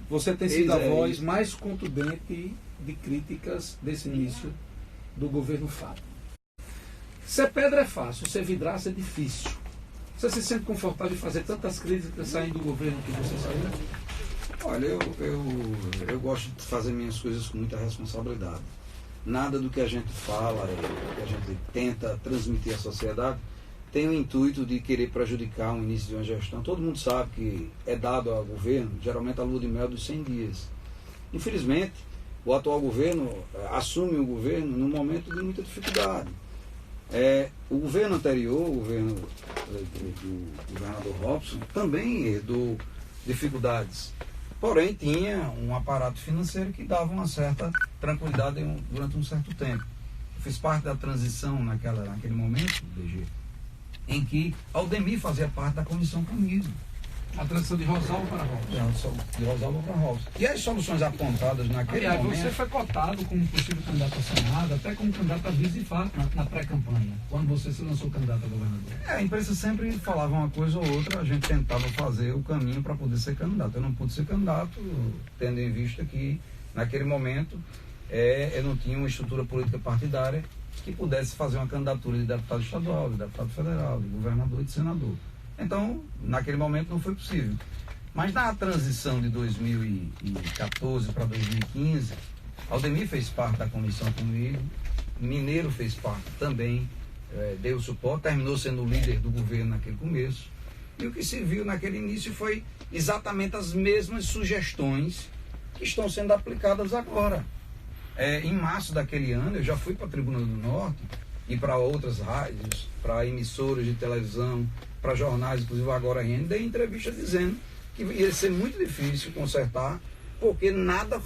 Você tem sido a voz mais contundente de críticas desse início do governo Fábio. Ser pedra é fácil, ser vidraça é difícil. Você se sente confortável em fazer tantas críticas saindo do governo que você saiu? Olha, eu gosto de fazer minhas coisas com muita responsabilidade. Nada do que a gente fala, do que a gente tenta transmitir à sociedade, tem o intuito de querer prejudicar o início de uma gestão. Todo mundo sabe que é dado ao governo, geralmente, a lua de mel dos 100 dias. Infelizmente, o atual governo assume o governo num momento de muita dificuldade. O governo anterior, o governo do governador Robson, também herdou dificuldades. Porém, tinha um aparato financeiro que dava uma certa tranquilidade durante um certo tempo. Eu fiz parte da transição naquele momento, DG, em que Aldemir fazia parte da comissão comigo. A transição de Rosalvo para Robson. De Rosalvo para Robson. E as soluções apontadas naquele momento... Você foi cotado como possível candidato a Senado, até como candidato a vice-fato na pré-campanha, quando você se lançou candidato a governador. A imprensa sempre falava uma coisa ou outra, a gente tentava fazer o caminho para poder ser candidato. Eu não pude ser candidato, tendo em vista que, naquele momento, eu não tinha uma estrutura política partidária que pudesse fazer uma candidatura de deputado estadual, de deputado federal, de governador e de senador. Então, naquele momento não foi possível. Mas na transição de 2014 para 2015, Aldemir fez parte da comissão comigo, Mineiro fez parte também, deu suporte, terminou sendo o líder do governo naquele começo. E o que se viu naquele início foi exatamente as mesmas sugestões que estão sendo aplicadas agora. Em março daquele ano, eu já fui para a Tribuna do Norte e para outras rádios, para emissoras de televisão, para jornais, inclusive agora ainda, dei entrevista dizendo que ia ser muito difícil consertar, porque nada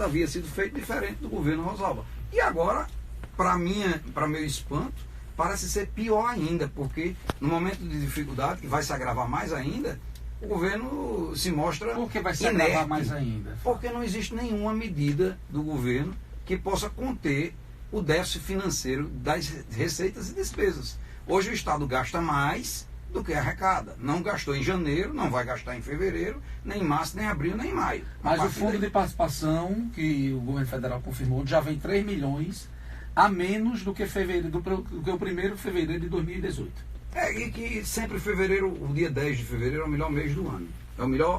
havia sido feito diferente do governo Rosalva. E agora, para meu espanto, parece ser pior ainda, porque no momento de dificuldade, que vai se agravar mais ainda, o governo se mostra Por que vai se inerte, agravar mais ainda? Porque não existe nenhuma medida do governo que possa conter o déficit financeiro das receitas e despesas. Hoje o Estado gasta mais do que arrecada. Não gastou em janeiro, não vai gastar em fevereiro, nem em março, nem em abril, nem em maio. Mas o fundo de participação que o governo federal confirmou já vem 3 milhões a menos do que, do que o primeiro de fevereiro de 2018. E que sempre fevereiro, o dia 10 de fevereiro é o melhor mês do ano.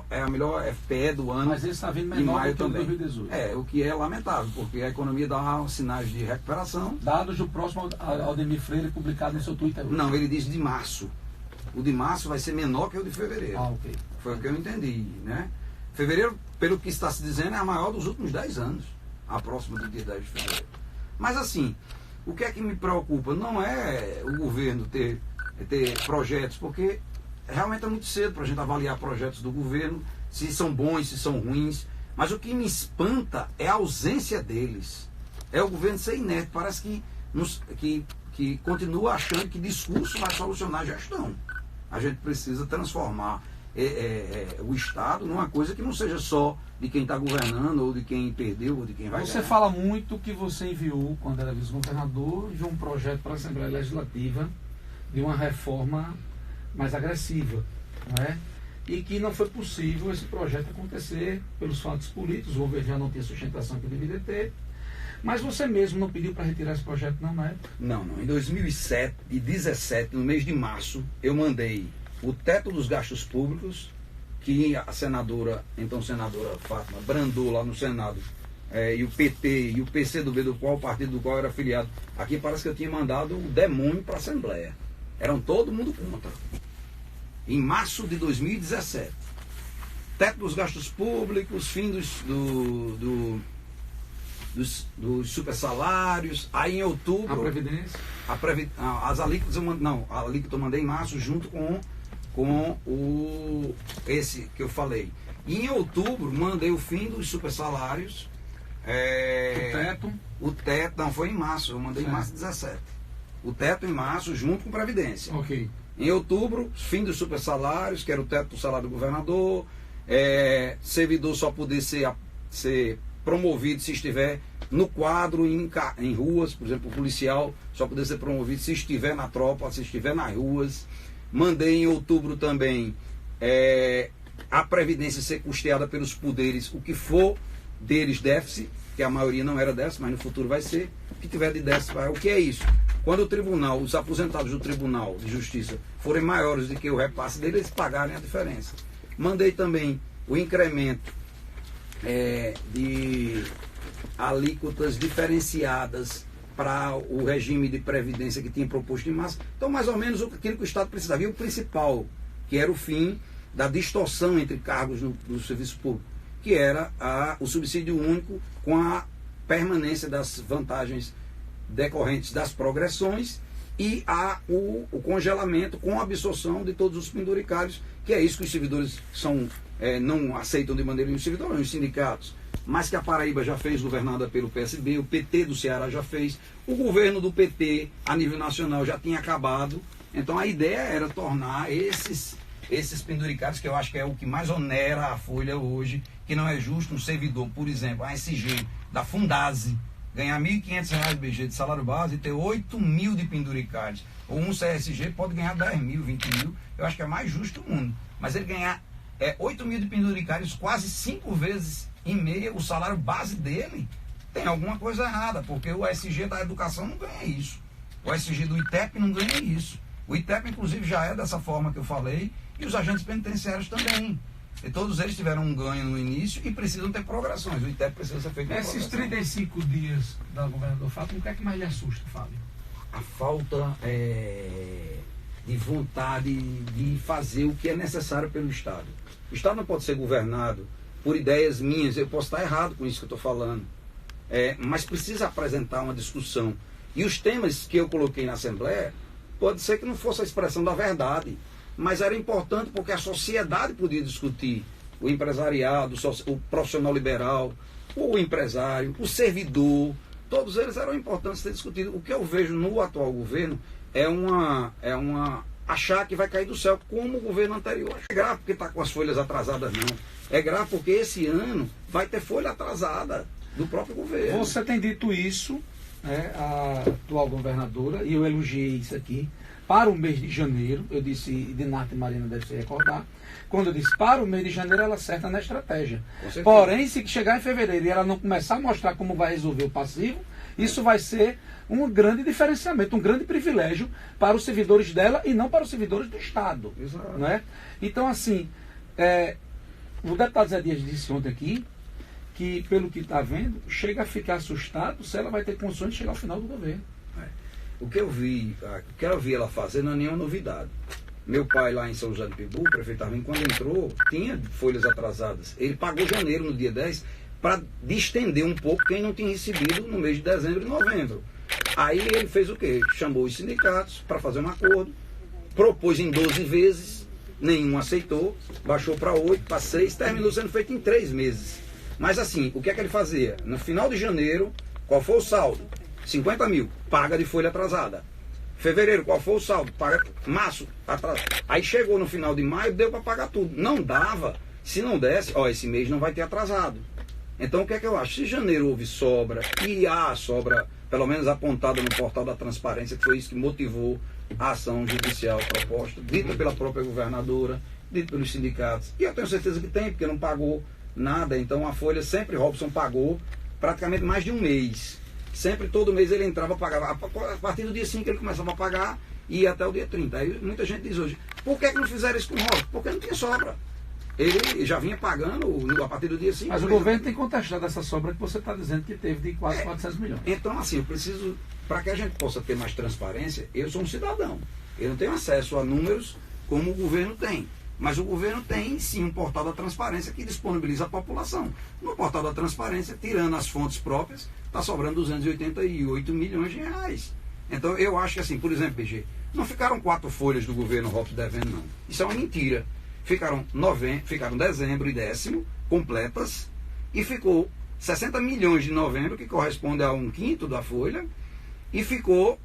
É a melhor FPE do ano. Mas esse está vindo menor do que o 2018. O que é lamentável, porque a economia dá sinais de recuperação. Dados do próximo Aldemir Freire, publicado no seu Twitter. Não, ele diz de março. O de março vai ser menor que o de fevereiro. Ok. Foi o que eu entendi, né? Fevereiro, pelo que está se dizendo, é a maior dos últimos 10 anos. A próxima do dia 10 de fevereiro. Mas assim, o que é que me preocupa? Não é o governo ter projetos, porque realmente é muito cedo para a gente avaliar projetos do governo, se são bons, se são ruins. Mas o que me espanta é a ausência deles. É o governo ser inerte. Parece que continua achando que discurso vai solucionar a gestão. A gente precisa transformar o Estado numa coisa que não seja só de quem está governando, ou de quem perdeu, ou de quem vai ganhar. Você fala muito que você enviou, quando era vice-governador, de um projeto para a Assembleia Legislativa de uma reforma mais agressiva, não é? E que não foi possível esse projeto acontecer pelos fatos políticos, o governo já não tinha sustentação que deveria ter. Mas você mesmo não pediu para retirar esse projeto, não, na época? Não. Em 2017, no mês de março, eu mandei o teto dos gastos públicos, que a então senadora Fátima, brandou lá no Senado, e o PT e o PCdoB, o partido do qual eu era afiliado, aqui parece que eu tinha mandado o demônio para a Assembleia. Eram todo mundo contra. Em março de 2017. Teto dos gastos públicos, fim dos super salários. Aí em outubro... A Previdência? As alíquotas a alíquota eu mandei em março junto com esse que eu falei. E em outubro mandei o fim dos super salários. O teto, não, foi em março, eu mandei em março 17. O teto em março junto com Previdência. Ok. Em outubro, fim dos super salários, que era o teto do salário do governador. Servidor só poder ser promovido se estiver no quadro, em ruas, por exemplo, o policial só poder ser promovido se estiver na tropa, se estiver nas ruas. Mandei em outubro também a Previdência ser custeada pelos poderes, o que for deles déficit, que a maioria não era déficit, mas no futuro vai ser, o que tiver de déficit vai. O que é isso? Quando o tribunal, os aposentados do Tribunal de Justiça forem maiores do que o repasse deles, eles pagarem a diferença. Mandei também o incremento de alíquotas diferenciadas para o regime de previdência que tinha proposto em março. Então, mais ou menos aquilo que o Estado precisava. E o principal, que era o fim da distorção entre cargos do serviço público, que era o subsídio único com a permanência das vantagens decorrentes das progressões e o congelamento com a absorção de todos os penduricários, que é isso que os servidores não aceitam de maneira nenhuma, os servidores, os sindicatos, mas que a Paraíba já fez, governada pelo PSB, o PT do Ceará já fez, o governo do PT a nível nacional já tinha acabado. Então a ideia era tornar esses penduricários, que eu acho que é o que mais onera a Folha hoje, que não é justo um servidor, por exemplo, a SG da Fundase, ganhar R$ 1.500 BG de salário base e ter 8 mil de penduricários. Ou um CSG pode ganhar 10 mil, 20 mil, eu acho que é mais justo do mundo. Mas ele ganhar 8 mil de penduricários, quase 5 vezes e meia o salário base dele, tem alguma coisa errada, porque o SG da educação não ganha isso. O SG do ITEP não ganha isso. O ITEP, inclusive, já é dessa forma que eu falei, e os agentes penitenciários também. E todos eles tiveram um ganho no início e precisam ter progressões. O ITEP precisa ser feito. Esses 35 dias da governador Fábio, o que é que mais lhe assusta, Fábio? A falta de vontade de fazer o que é necessário pelo Estado. O Estado não pode ser governado por ideias minhas, eu posso estar errado com isso que eu estou falando, mas precisa apresentar uma discussão. E os temas que eu coloquei na Assembleia, pode ser que não fosse a expressão da verdade, mas era importante porque a sociedade podia discutir, o empresariado, o profissional liberal, o empresário, o servidor, todos eles eram importantes ser discutidos. O que eu vejo no atual governo é achar que vai cair do céu, como o governo anterior. É grave porque está com as folhas atrasadas, não. É grave porque esse ano vai ter folha atrasada do próprio governo. Você tem dito isso, a atual governadora, e eu elogiei isso aqui, para o mês de janeiro, eu disse, e Dinarte Marina deve se recordar, quando eu disse para o mês de janeiro, ela acerta na estratégia. Porém, se chegar em fevereiro e ela não começar a mostrar como vai resolver o passivo, isso vai ser um grande diferenciamento, um grande privilégio para os servidores dela e não para os servidores do Estado. Exato. Não é? Então, assim, o deputado Zé Dias disse ontem aqui que, pelo que está vendo, chega a ficar assustado se ela vai ter condições de chegar ao final do governo. O que eu vi ela fazer não é nenhuma novidade. Meu pai lá em São José do Pibu, prefeito Armin, quando entrou, tinha folhas atrasadas. Ele pagou janeiro no dia 10 para distender um pouco quem não tinha recebido no mês de dezembro e novembro. Aí ele fez o quê? Chamou os sindicatos para fazer um acordo, propôs em 12 vezes, nenhum aceitou, baixou para 8, para 6, terminou sendo feito em 3 meses. Mas assim, o que é que ele fazia? No final de janeiro, qual foi o saldo? 50 mil, paga de folha atrasada. Fevereiro, qual foi o saldo? Paga. Março, atrasado. Aí chegou no final de maio, deu para pagar tudo. Não dava. Se não desse, esse mês não vai ter atrasado. Então o que é que eu acho? Se janeiro houve sobra, e há sobra, pelo menos apontada no portal da transparência, que foi isso que motivou a ação judicial proposta, dita pela própria governadora, dita pelos sindicatos, e eu tenho certeza que tem, porque não pagou nada. Então a Folha sempre, Robson pagou praticamente mais de um mês. Sempre, todo mês ele entrava, pagava. A partir do dia 5 ele começava a pagar e ia até o dia 30. Aí muita gente diz hoje, por que não fizeram isso com o Robson? Porque não tinha sobra. Ele já vinha pagando a partir do dia 5. Mas o governo tem contestado essa sobra que você está dizendo que teve de quase 400 milhões. Então, assim, eu preciso, para que a gente possa ter mais transparência, eu sou um cidadão. Eu não tenho acesso a números como o governo tem. Mas o governo tem, sim, um portal da transparência que disponibiliza a população. No portal da transparência, tirando as fontes próprias, está sobrando 288 milhões de reais. Então, eu acho que, assim, por exemplo, PG, não ficaram 4 folhas do governo Robson devendo, não. Isso é uma mentira. Ficaram dezembro e décimo completas e ficou 60 milhões de novembro, que corresponde a 1/5 da folha, e ficou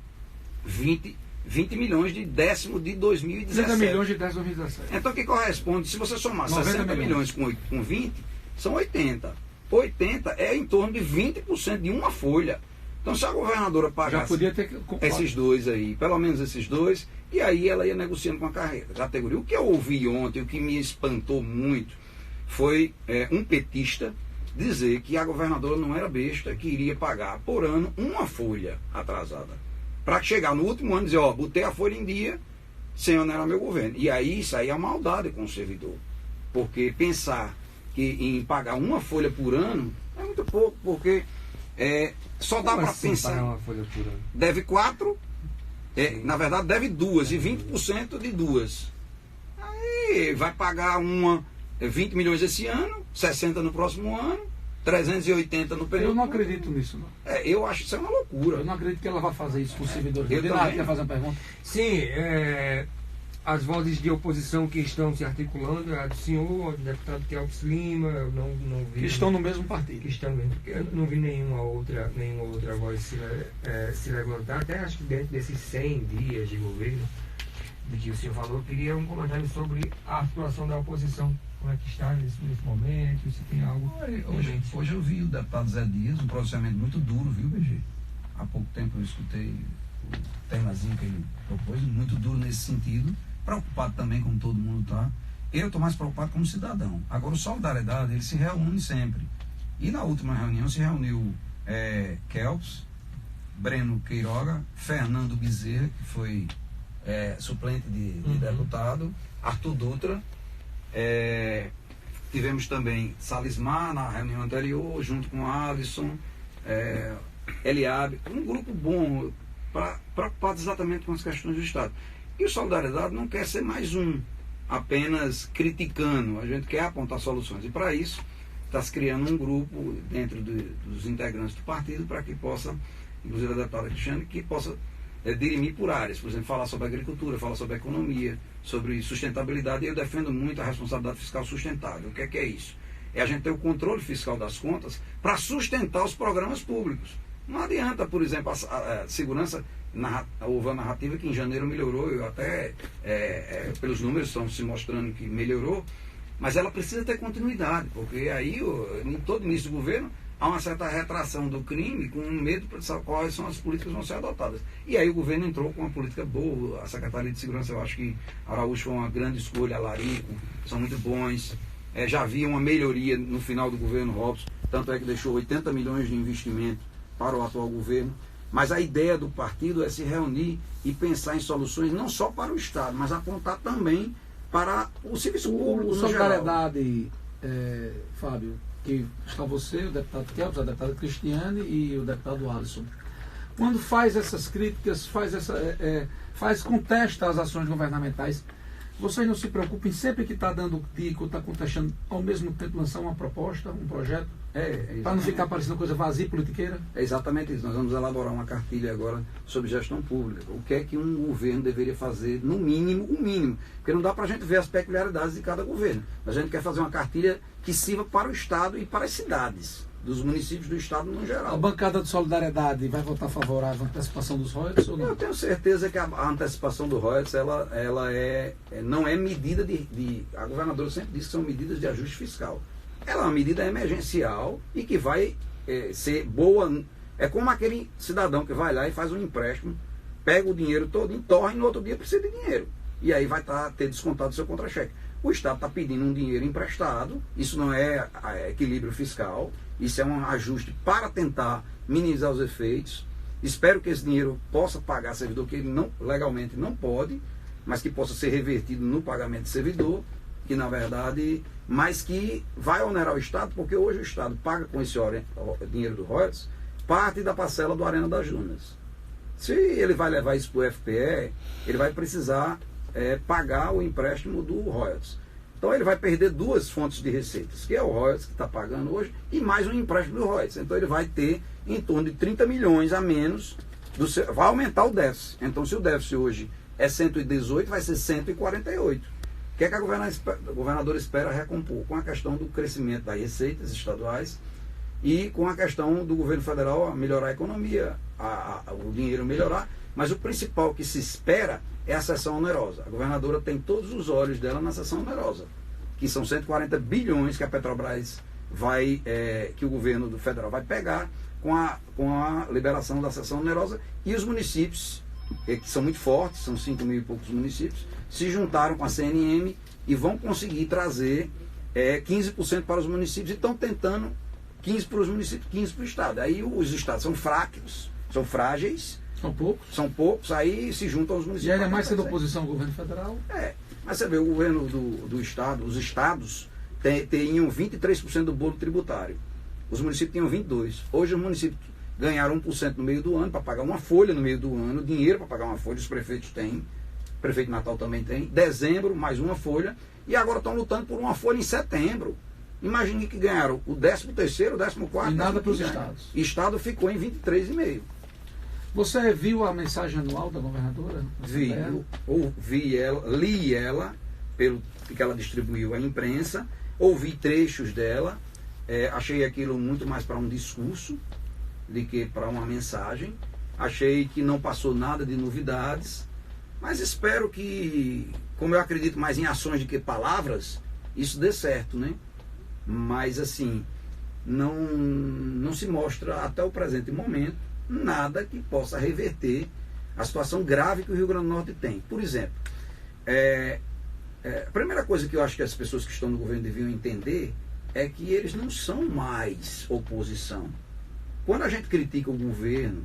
20 milhões de décimo de 2017. 30 milhões de décimo de 2017. Então, que corresponde, se você somar 60 milhões com 20, são 80. 80 é em torno de 20% de uma folha. Então, se a governadora pagasse já podia ter esses dois aí, pelo menos esses dois, e aí ela ia negociando com a categoria. O que eu ouvi ontem, o que me espantou muito, foi um petista dizer que a governadora não era besta, que iria pagar por ano uma folha atrasada. Para chegar no último ano e dizer, botei a folha em dia, sem onerar meu governo. E aí, isso aí é maldade com o servidor. Porque pensar em pagar uma folha por ano é muito pouco, porque só dá para pensar. Pagar uma folha por ano? Deve 4, na verdade deve 2, e 20% de 2. Aí vai pagar uma 20 milhões esse ano, 60 no próximo ano, 380 no período. Eu não acredito nisso, não. Eu acho que isso é uma loucura. Eu não acredito que ela vai fazer isso com o servidor. Eu também. Quer fazer uma pergunta? Sim, as vozes de oposição que estão se articulando, a do senhor, do deputado Kelps Lima, eu não vi. Que estão no mesmo partido. Que estão mesmo, porque eu não vi nenhuma outra voz se levantar, até acho que dentro desses 100 dias de governo, do que o senhor falou, eu queria um comentário sobre a articulação da oposição. Como é que está nesse momento, se tem algo... Hoje eu vi o deputado Zé Dias, um pronunciamento muito duro, viu, BG? Há pouco tempo eu escutei o temazinho que ele propôs, muito duro nesse sentido, preocupado também, como todo mundo está. Eu estou mais preocupado como cidadão. Agora, o Solidariedade, ele se reúne sempre. E na última reunião se reuniu Kelps, Breno Queiroga, Fernando Bezerra, que foi suplente de deputado, Arthur Dutra, tivemos também Salismar na reunião anterior, junto com Alisson, Eliabe, um grupo bom, preocupado exatamente com as questões do Estado. E o Solidariedade não quer ser mais apenas criticando, a gente quer apontar soluções. E para isso, está se criando um grupo dentro dos integrantes do partido para que possa, inclusive a deputada Cristiane, que possa dirimir por áreas, por exemplo, falar sobre agricultura, falar sobre economia, sobre sustentabilidade. E eu defendo muito a responsabilidade fiscal sustentável. O que é isso? É a gente ter o controle fiscal das contas para sustentar os programas públicos. Não adianta, por exemplo, a segurança, houve a narrativa que em janeiro melhorou, eu até, pelos números estão se mostrando que melhorou, mas ela precisa ter continuidade, porque aí, em todo início do governo, há uma certa retração do crime, com medo de saber quais são as políticas que vão ser adotadas. E aí o governo entrou com uma política boa, a Secretaria de Segurança, eu acho que Araújo foi uma grande escolha, a Larico, são muito bons. Já havia uma melhoria no final do governo Robson, tanto é que deixou 80 milhões de investimento para o atual governo. Mas a ideia do partido é se reunir e pensar em soluções não só para o Estado, mas apontar também para o serviço público. O Solidariedade, Fábio, que está você, o deputado Kelps, a deputada Cristiane e o deputado Alisson. Quando faz essas críticas, contesta as ações governamentais, vocês não se preocupem sempre que está dando dica, está contestando, ao mesmo tempo lançar uma proposta, um projeto, para não ficar parecendo coisa vazia e politiqueira? É exatamente isso. Nós vamos elaborar uma cartilha agora sobre gestão pública. O que é que um governo deveria fazer, no mínimo, o mínimo. Porque não dá para a gente ver as peculiaridades de cada governo. A gente quer fazer uma cartilha que sirva para o Estado e para as cidades, dos municípios do Estado no geral. A bancada de Solidariedade vai votar favorável à antecipação dos royalties ou não? Eu tenho certeza que a antecipação do royalties não é medida a governadora sempre disse que são medidas de ajuste fiscal. Ela é uma medida emergencial e que vai ser boa. É como aquele cidadão que vai lá e faz um empréstimo, pega o dinheiro todo, entorna e no outro dia precisa de dinheiro. E aí vai ter descontado o seu contra-cheque. O Estado está pedindo um dinheiro emprestado, isso não é equilíbrio fiscal, isso é um ajuste para tentar minimizar os efeitos. Espero que esse dinheiro possa pagar servidor que ele legalmente não pode, mas que possa ser revertido no pagamento de servidor, que na verdade, mas que vai onerar o Estado, porque hoje o Estado paga com esse dinheiro do royalties parte da parcela do Arena das Dunas. Se ele vai levar isso para o FPE, ele vai precisar pagar o empréstimo do royalties. Então ele vai perder duas fontes de receitas, que é o royalties que está pagando hoje e mais um empréstimo do royalties. Então ele vai ter em torno de 30 milhões a menos, vai aumentar o déficit. Então se o déficit hoje é 118, vai ser 148. O que é que a governadora espera recompor? Com a questão do crescimento das receitas estaduais e com a questão do governo federal melhorar a economia, o dinheiro melhorar, mas o principal que se espera é a cessão onerosa. A governadora tem todos os olhos dela na cessão onerosa, que são 140 bilhões que a Petrobras que o governo federal vai pegar com a liberação da seção onerosa, e os municípios, que são muito fortes, são 5 mil e poucos municípios, se juntaram com a CNM e vão conseguir trazer 15% para os municípios, e estão tentando 15% para os municípios, 15% para o Estado. Aí os estados são fracos, são frágeis, são poucos, aí se juntam os municípios. E ainda mais sendo oposição ao governo federal? Mas você vê, o governo do Estado, os estados tinham 23% do bolo tributário. Os municípios tinham 22%. Hoje os municípios ganharam 1% no meio do ano, para pagar uma folha no meio do ano, dinheiro para pagar uma folha, os prefeitos têm, o prefeito de Natal também tem, dezembro, mais uma folha, e agora estão lutando por uma folha em setembro. Imagine que ganharam o 13º, o 14º... E nada para os estados. O estado ficou em 23,5%. Você viu a mensagem anual da governadora? Li ela, pelo que ela distribuiu à imprensa, ouvi trechos dela, achei aquilo muito mais para um discurso do que para uma mensagem. Achei que não passou nada de novidades, mas espero que, como eu acredito mais em ações do que palavras, isso dê certo, né? Mas assim, não se mostra até o presente momento nada que possa reverter a situação grave que o Rio Grande do Norte tem. Por exemplo, a primeira coisa que eu acho que as pessoas que estão no governo deviam entender é que eles não são mais oposição. Quando a gente critica o governo,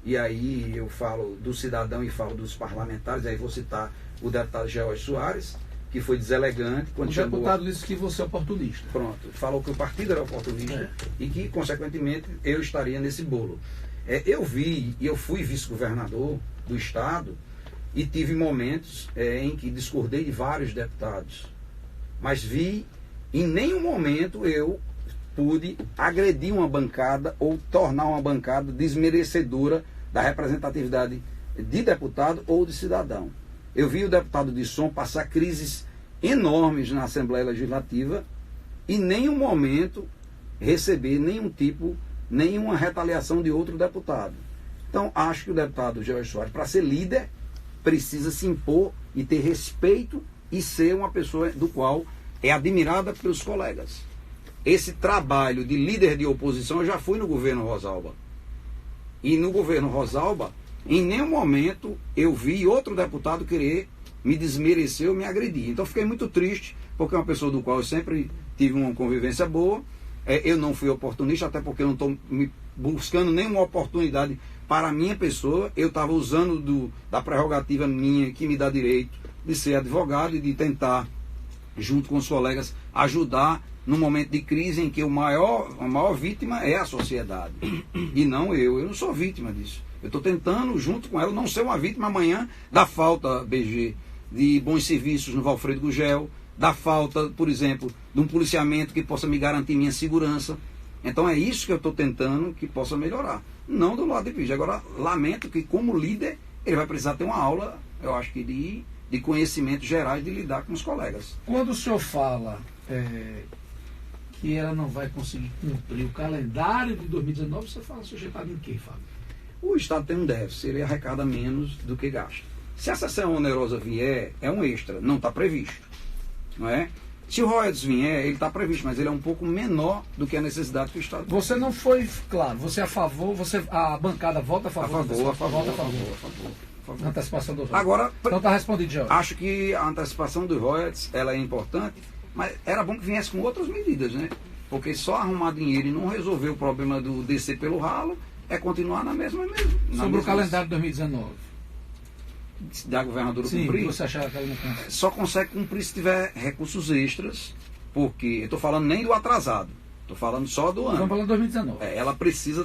e aí eu falo do cidadão e falo dos parlamentares, aí vou citar o deputado George Soares, que foi deselegante. Quando o deputado disse que você é oportunista. Pronto, falou que o partido era oportunista e que, consequentemente, eu estaria nesse bolo. Eu fui vice-governador do Estado e tive momentos em que discordei de vários deputados, mas em nenhum momento eu pude agredir uma bancada ou tornar uma bancada desmerecedora da representatividade de deputado ou de cidadão. Eu vi o deputado de som passar crises enormes na Assembleia Legislativa e em nenhum momento receber nenhuma retaliação de outro deputado. Então, acho que o deputado George Soares, para ser líder, precisa se impor e ter respeito e ser uma pessoa do qual é admirada pelos colegas. Esse trabalho de líder de oposição eu já fui no governo Rosalba. E no governo Rosalba, em nenhum momento eu vi outro deputado querer me desmerecer ou me agredir. Então fiquei muito triste, porque é uma pessoa do qual eu sempre tive uma convivência boa. Eu não fui oportunista, até porque eu não estou buscando nenhuma oportunidade para a minha pessoa. Eu estava usando da prerrogativa minha, que me dá direito de ser advogado e de tentar, junto com os colegas, ajudar no momento de crise em que a maior vítima é a sociedade. E não eu. Eu não sou vítima disso. Eu estou tentando, junto com ela, não ser uma vítima amanhã da falta, BG, de bons serviços no Valfredo Gugel, da falta, por exemplo, de um policiamento que possa me garantir minha segurança. Então é isso que eu estou tentando que possa melhorar. Não do lado de Pige. Agora, lamento que, como líder, ele vai precisar ter uma aula, eu acho que de conhecimentos gerais de lidar com os colegas. Quando o senhor fala que ela não vai conseguir cumprir o calendário de 2019, você fala sujeitado em quê, Fábio? O Estado tem um déficit, ele arrecada menos do que gasta. Se a seção onerosa vier, é um extra, não está previsto. Não é? Se o royalties vier, ele está previsto, mas ele é um pouco menor do que a necessidade que o Estado tem. Você não foi claro, você é a favor, a bancada vota a favor. A favor. A antecipação do royalties. Agora, então está respondido, Jorge. Acho que a antecipação do royalties, ela é importante, mas era bom que viesse com outras medidas, né? Porque só arrumar dinheiro e não resolver o problema do descer pelo ralo é continuar na mesma. Sobre o calendário de 2019. Da governadora cumprir, você achava que ela não consegue? Só consegue cumprir se tiver recursos extras, porque eu estou falando nem do atrasado, estou falando só do ano. Vamos falar de 2019. Ela precisa